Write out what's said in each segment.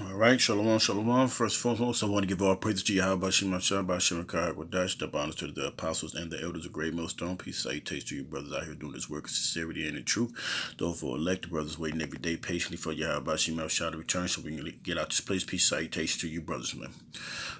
All right, shalom, shalom. First and foremost, I want to give all praises to Yahweh Shem Shah, Bashem Kai Wadash, the honors to the apostles and the elders of Great Millstone. Peace, salutations to you brothers out here doing this work of sincerity and in truth. Those for elected brothers waiting every day patiently for Yahweh Shem Shah to return so we can get out this place. Peace, salutations to you brothers, man.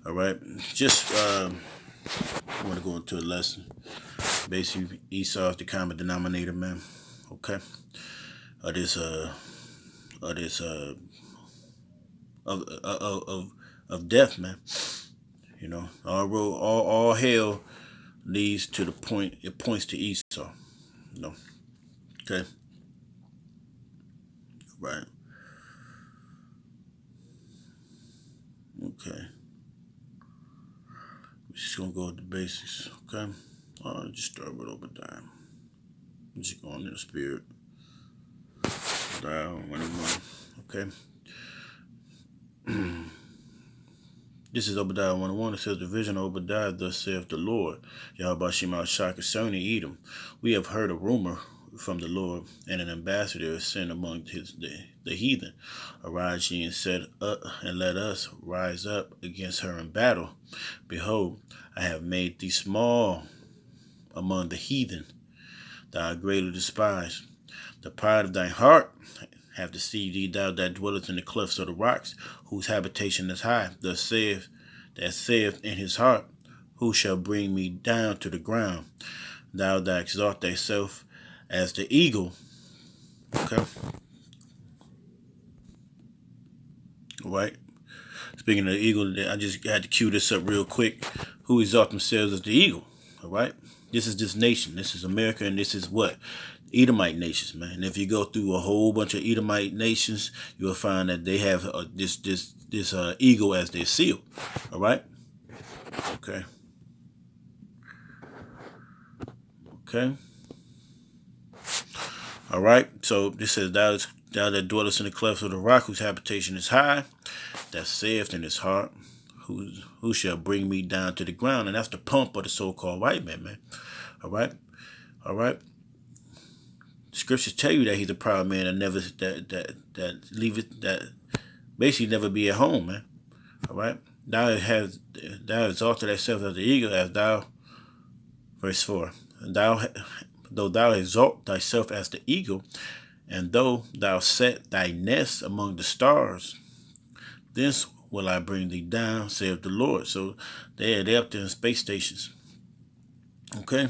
All right, just I want to go into a lesson. Basically, Esau is the common denominator, man. Okay, of this of death, man. You know, all hell leads to the point. It points to Esau. You know, okay, right, okay. We're just gonna go with the basics. Okay, just start with Obadiah. I'm just going in the spirit. Obadiah 1:1. Okay. This is Obadiah 1:1. It says, the vision of Obadiah, thus saith the Lord, Yahweh Shema Shah, concerning Edom. We have heard a rumor from the Lord, and an ambassador is sent among the heathen. Arise ye and set up, and let us rise up against her in battle. Behold, I have made thee small among the heathen, thou art greatly despised. The pride of thy heart have deceived thee, thou that dwellest in the clefts of the rocks, whose habitation is high. Thus saith in his heart, who shall bring me down to the ground? Thou that exalt thyself as the eagle. Okay. Right. Speaking of the eagle, I just had to cue this up real quick. Who exalt themselves as the eagle? All right. This is this nation. This is America, and this is what? Edomite nations, man. And if you go through a whole bunch of Edomite nations, you'll find that they have this eagle as their seal. All right. Okay. Okay. All right. So this says, thou that dwellest in the clefts of the rock, whose habitation is high, that saith in his heart, who shall bring me down to the ground? And that's the pump of the so-called white man, man. All right. All right. Scriptures tell you that he's a proud man and never that basically never be at home, man. All right. Thou exalted thyself as the eagle, as thou, verse 4. Though thou exalt thyself as the eagle, and though thou set thy nest among the stars, thence will I bring thee down, saith the Lord. So they're up there in space stations. Okay.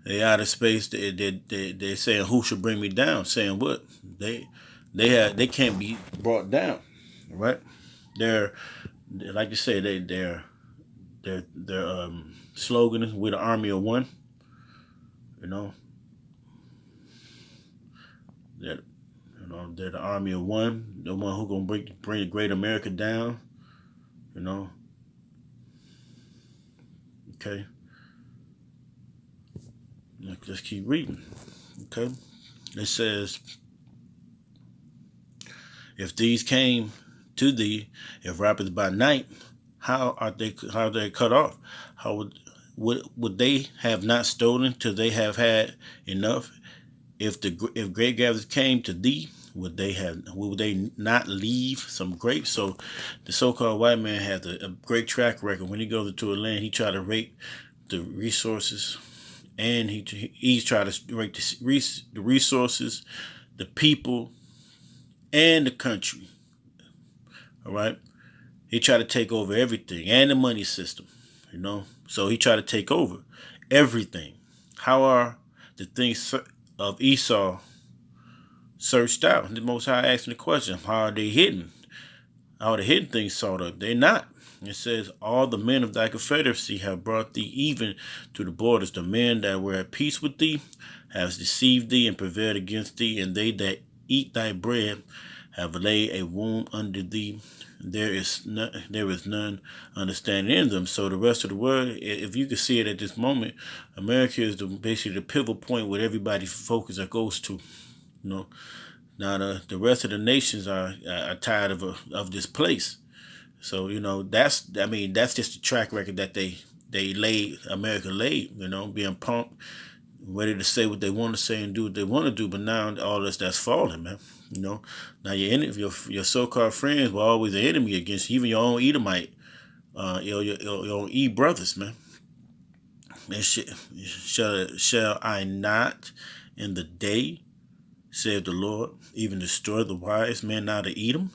They out of space. They're saying, who should bring me down? Saying what? They can't be brought down, right? They're like you say. Their slogan is, "We're the army of one." You know, they're the army of one. The one who gonna bring the great America down. You know. Okay. Let's keep reading. Okay. It says, if these came to thee, if rappers by night, how are they cut off? How would they have not stolen till they have had enough? If grape gatherers came to thee, would they not leave some grapes? So the so-called white man has a great track record. When he goes into a land, he try to rape the resources. And he's trying to rate the resources, the people, and the country. All right, he tried to take over everything and the money system. You know, so he tried to take over everything. How are the things of Esau searched out? The Most High asking the question: how are they hidden? How are the hidden things sought up? They're not. It says, all the men of thy confederacy have brought thee even to the borders. The men that were at peace with thee have deceived thee and prevailed against thee, and they that eat thy bread have laid a wound under thee. There is none understanding in them. So the rest of the world, if you can see it at this moment, America is basically the pivot point where everybody's focus goes to. You know, now the rest of the nations are tired of this place. So, you know, that's just the track record that America laid, you know, being pumped, ready to say what they want to say and do what they want to do. But now all that's falling, man. You know, now your so-called friends were always an enemy against you, even your own Edomite, your own E brothers, man. And shall I not in the day, said the Lord, even destroy the wise men out of Edom?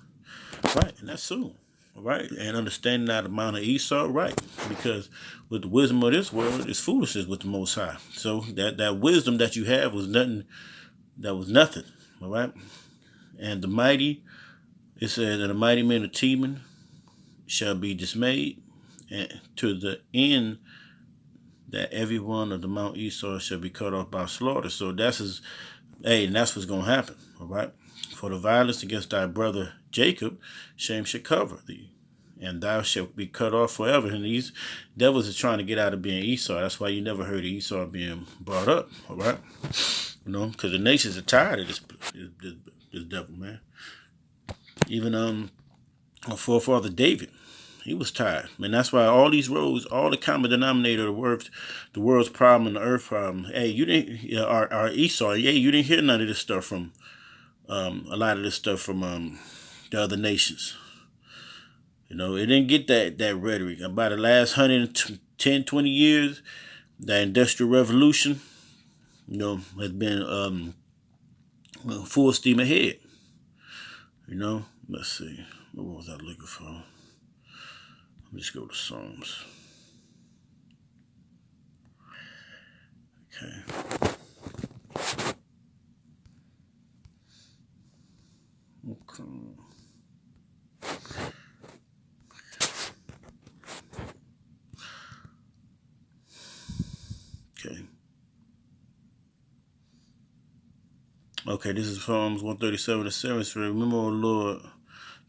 Right, and that's soon. Right, and understanding that amount of Esau, right? Because with the wisdom of this world, it's foolishness with the Most High. So that wisdom that you have was nothing. That was nothing. All right, and the mighty, it says, and the mighty men of Teman shall be dismayed, and to the end that every one of the Mount Esau shall be cut off by slaughter. So and that's what's gonna happen. All right, for the violence against thy brother Jacob, shame shall cover thee, and thou shalt be cut off forever. And these devils are trying to get out of being Esau. That's why you never heard of Esau being brought up. All right, because the nations are tired of this devil, man. Even our forefather David, he was tired. And that's why all these roads, all the common denominator of the world's problem and the earth problem. Hey, you didn't, our Esau, you didn't hear none of this stuff from, a lot of this stuff from the other nations. It didn't get that rhetoric. About the last 110, 20 years, the Industrial Revolution, has been full steam ahead. Let's see. What was I looking for? Let me just go to Psalms. Okay. Okay, this is Psalms 137:7. So remember, O Lord,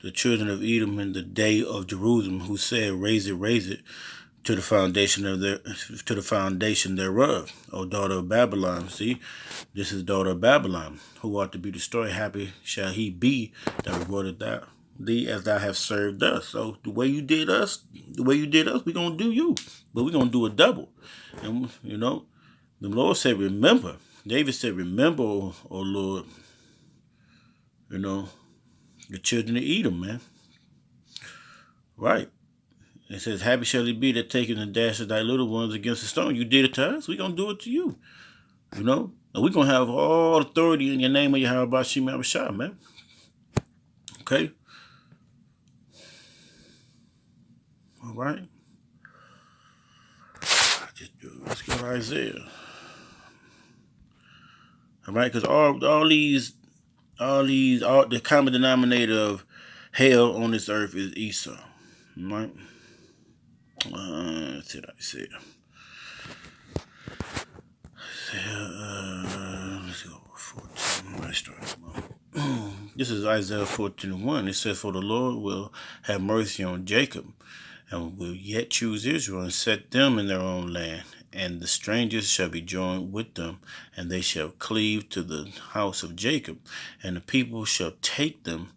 the children of Edom in the day of Jerusalem, who said, raise it to the foundation thereof, O daughter of Babylon. See, this is daughter of Babylon, who ought to be destroyed. Happy shall he be that rewarded thee as thou hast served us. So the way you did us, we're gonna do you, but we're gonna do a double. And the Lord said, remember. David said, remember, O Lord, the children of Edom, man. Right. It says, happy shall it be that taketh and dashes thy little ones against the stone. You did it to us, we're going to do it to you. And we're going to have all authority in your name of Yahweh Bashim Abishai, man. Okay? All right. Let's go to Isaiah. All right, because all the common denominator of hell on this earth is Esau. All right? Let's see what I said. Let's go 14. Let's start. This is Isaiah 14:1. It says, for the Lord will have mercy on Jacob, and will yet choose Israel, and set them in their own land. And the strangers shall be joined with them, and they shall cleave to the house of Jacob, and the people shall take them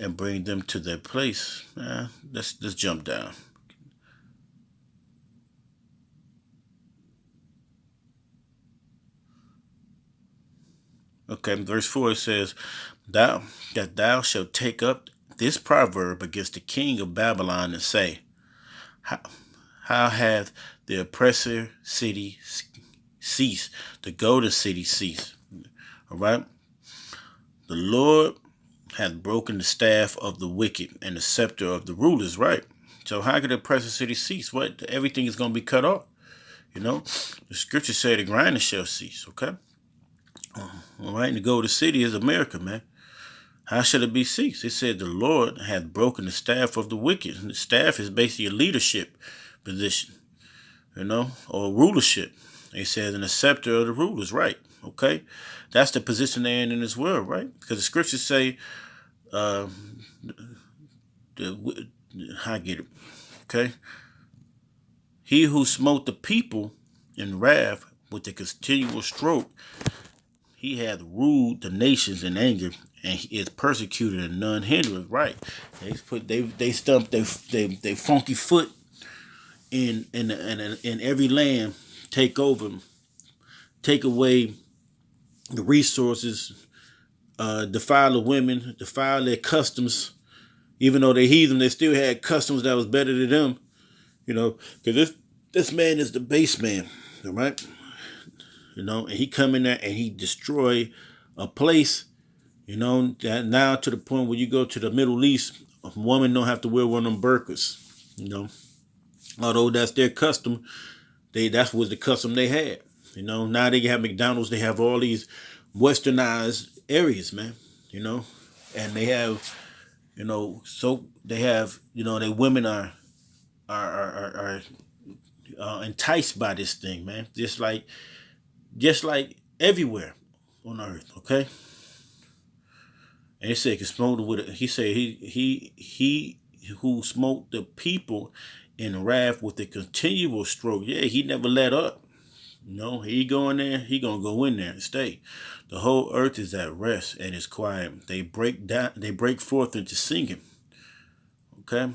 and bring them to their place. Let's jump down. Okay, verse 4 says, thou shalt take up this proverb against the king of Babylon and say, how hath the oppressor city ceased? The golden city ceased. All right? The Lord hath broken the staff of the wicked and the scepter of the rulers, right? So how could the oppressor city cease? What? Everything is going to be cut off. The scripture say the grinding shall cease, okay? All right, and the golden city is America, man. How should it be ceased? It said the Lord hath broken the staff of the wicked. And the staff is basically a leadership position, or rulership. It says in the scepter of the rulers, right? Okay, that's the position they're in this world, right? Because the scriptures say, I get it, okay? He who smote the people in wrath with a continual stroke, he hath ruled the nations in anger, and he is persecuted and none hindereth. Right? They stump they funky foot in every land, take over, take away the resources defile the women, defile their customs. Even though they heathen, they still had customs that was better than them. Because this man is the base man, all right? And he come in there and he destroy a place, that now to the point where you go to the Middle East, a woman don't have to wear one of them burqas, although that's their custom. That's was the custom they had. Now they have McDonald's, they have all these westernized areas, man, and they have, so they have, their women are enticed by this thing, man. Just like everywhere on earth, okay? And he said, he said he who smote the people in wrath with a continual stroke. Yeah, he never let up. He go in there, he gonna go in there and stay. The whole earth is at rest and is quiet. They break forth into singing. Okay.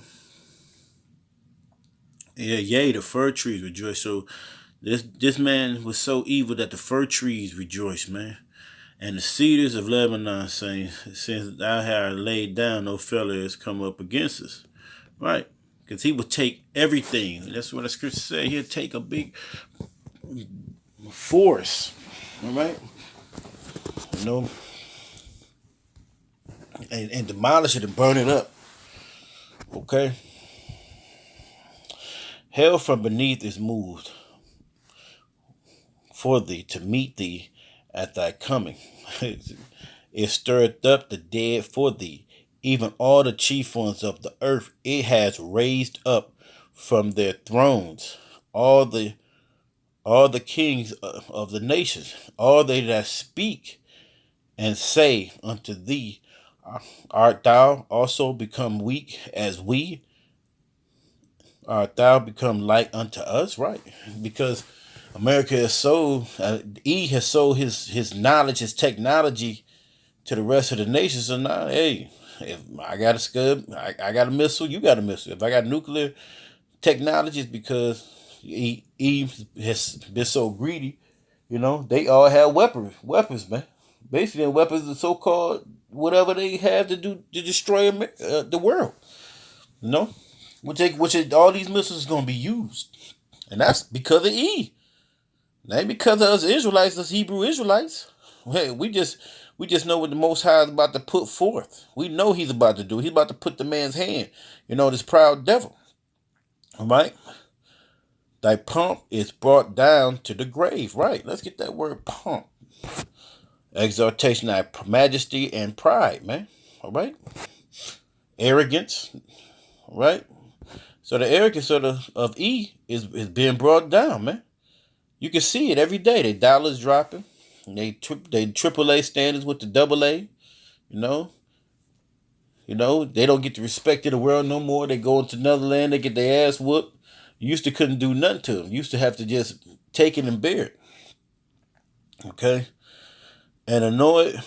Yeah, yea, the fir trees rejoice. So this man was so evil that the fir trees rejoice, man. And the cedars of Lebanon saying, since thou hast laid down, no fellow has come up against us. Right? Because he would take everything. That's what the scripture said. He'll take a big force. All right? And demolish it and burn it up. Okay? Hell from beneath is moved for thee to meet thee at thy coming. It stirreth up the dead for thee, even all the chief ones of the earth. It has raised up from their thrones all the kings of the nations, all they that speak and say unto thee, art thou also become weak as we? Art thou become like unto us? Right? Because America has sold, has sold his knowledge, his technology to the rest of the nations. So now, hey, if I got a Scud, I got a missile, you got a missile. If I got nuclear technology, it's because Eve has been so greedy. They all have weapons, man. Basically, weapons are so-called whatever they have to do to destroy the world. All these missiles is going to be used. And that's because of Eve. It ain't because of us Israelites, us Hebrew Israelites. Hey, we just know what the Most High is about to put forth. We know he's about to do. He's about to put the man's hand. This proud devil. All right? Thy pomp is brought down to the grave. Right? Let's get that word pomp. Exaltation, thy majesty and pride, man. All right? Arrogance. All right? So the arrogance of E is being brought down, man. You can see it every day. Their dollars dropping. They AAA standards with the AA. They don't get the respect of the world no more. They go into another land. They get their ass whooped. You used to couldn't do nothing to them. You used to have to just take it and bear it. Okay. And annoyed,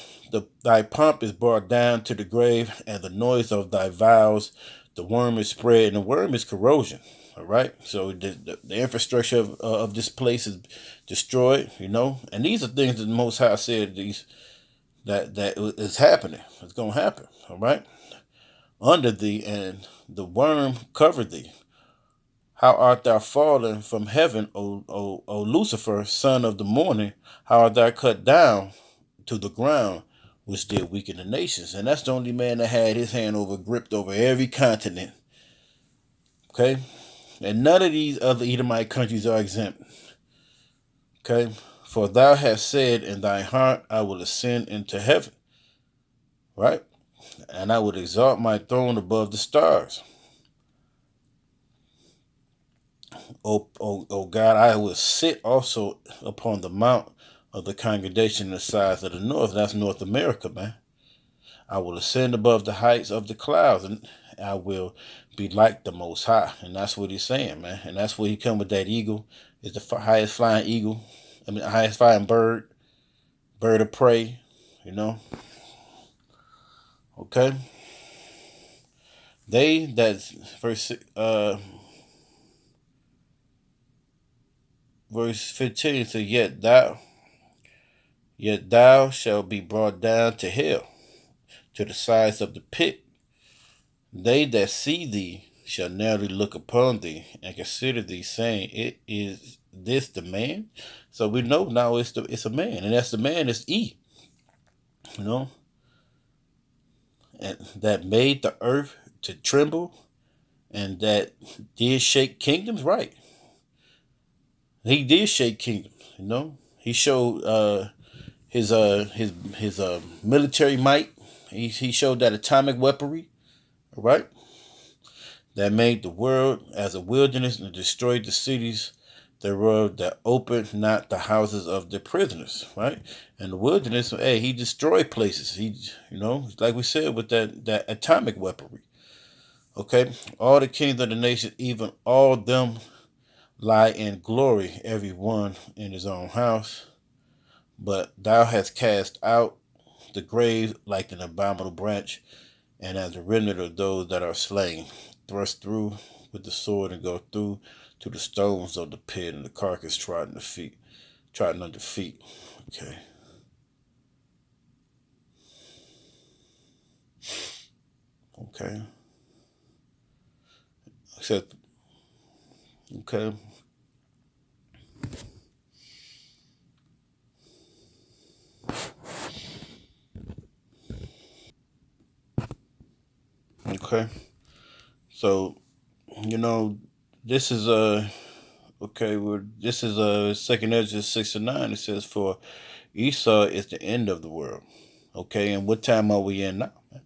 thy pomp is brought down to the grave, and the noise of thy vows, the worm is spread, and the worm is corrosion. All right, so the infrastructure of this place is destroyed. And these are things that the Most High said that is happening. It's gonna happen. All right, under thee, and the worm covered thee. How art thou fallen from heaven, O Lucifer, son of the morning? How art thou cut down to the ground, which did weaken the nations? And that's the only man that had his hand gripped over every continent. Okay? And none of these other Edomite countries are exempt. Okay? For thou hast said in thy heart, I will ascend into heaven. Right? And I would exalt my throne above the stars. O God, I will sit also upon the mount of the congregation in the sides of the north. That's North America, man. I will ascend above the heights of the clouds, and I will be like the Most High. And that's what he's saying, man. And that's where he come with that eagle. Is the highest flying eagle. Highest flying bird of prey. Okay. That's verse 15 says, yet thou Yet thou shalt be brought down to hell, to the sides of the pit. They that see thee shall narrowly look upon thee and consider thee, saying, "It is this the man?" So we know now it's a man, and that's the man is E, you know, and that made the earth to tremble, and that did shake kingdoms. Right, he did shake kingdoms. You know, he showed his military might. He showed that atomic weaponry. Right, that made the world as a wilderness and destroyed the cities thereof, that opened not the houses of the prisoners. Right, and the wilderness, hey, he destroyed places. He, you know, like we said with that atomic weaponry. Okay, all the kings of the nation, even all them, lie in glory, every one in his own house. But thou hast cast out the grave like an abominable branch, and as a remnant of those that are slain, thrust through with the sword and go through to the stones of the pit, and the carcass trodden under feet. Okay. Okay. Except, okay. Okay. So, you know, this is okay, this is second Ezra 6 and 9. It says, "For Esau is the end of the world." Okay, and what time are we in now, man?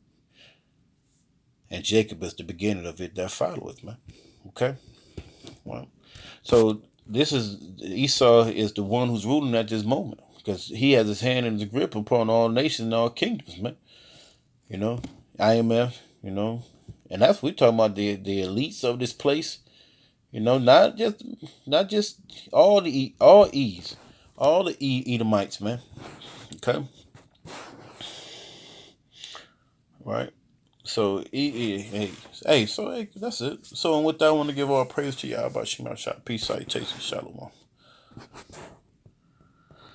And Jacob is the beginning of it that followeth, man. Okay? Well, so this is Esau is the one who's ruling at this moment. Because he has his hand in the grip upon all nations and all kingdoms, man. You know, IMF, you know. And that's we talking about the elites of this place. You know, not just all E's, all the Edomites, man. Okay, right. So hey, so hey, that's it. So and with that, I want to give all praise to y'all about Shema Shah. Peace, salutation, shalom.